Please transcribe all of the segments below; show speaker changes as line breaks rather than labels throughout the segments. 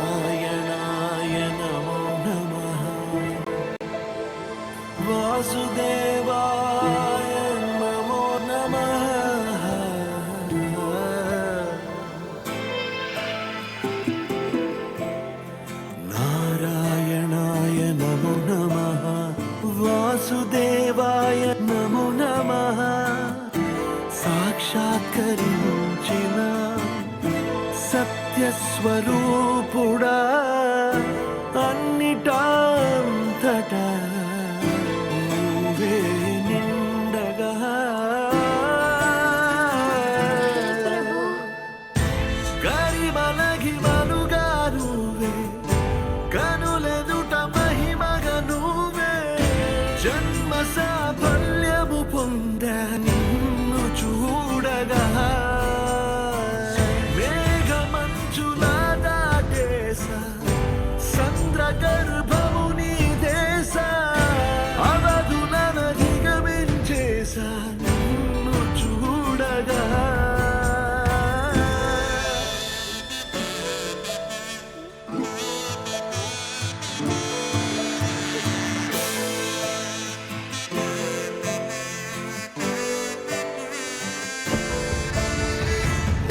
నారాయణాయ నమో నమః వాసుదేవాయ నమో నమః నారాయణాయ నమో నమః వాసుదేవాయ నమో నమః సాక్షాత్కరించిన సత్యస్వరూపుడా అన్నిటాంతటా నీవే నిండగా గరిమలగిమలుగా నువ్వే కనులెదుట మహిమగా నువ్వే జన్మ సాఫల్యము పొందా నిన్ను చూడగా గర్భము నీ దేశ అవధులను దిగమించేసా నిన్ను చూడగా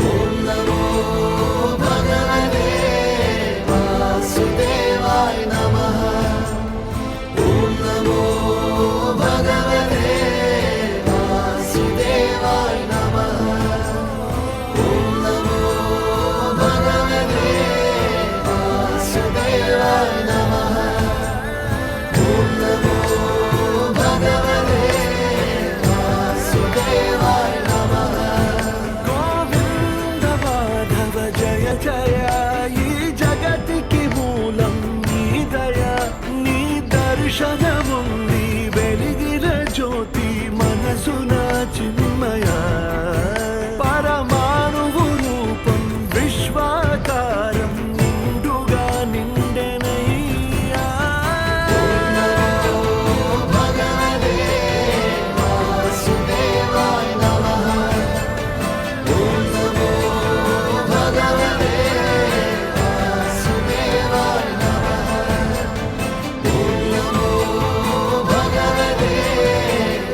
ఓం నమో భగవతే వాసుదేవాయ నమః ఓం నమో భగవతే వాసుదేవాయ నమః ఓం నమో భగవతే వాసుదేవాయ నమః ఓం నమో భగవతే వాసుదేవాయ నమః గోవింద మాధవ జయ జయ ఈ జగతికి మూలం నీ దయ నీ దర్శనముంది వెలిగిన జ్యోతి మనసున చిన్మయ పరమాణువు రూపం విశ్వాకారం నిండుగా నిండెనయ్యా భగవతే వాసుదేవాయ నమః ఓం నమో భగవతే వాసుదేవాయ నమః ఓం నమో భగవతే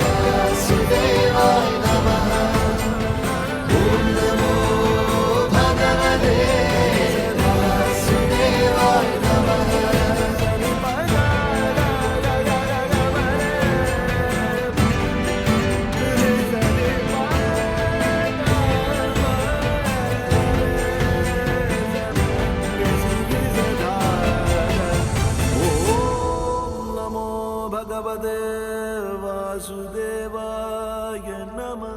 వాసుదేవాయ నమః ఓం నమో భగవతే వాసుదేవాయ నమః ఓం నమో భగవతే వాసుదేవాయ నమః.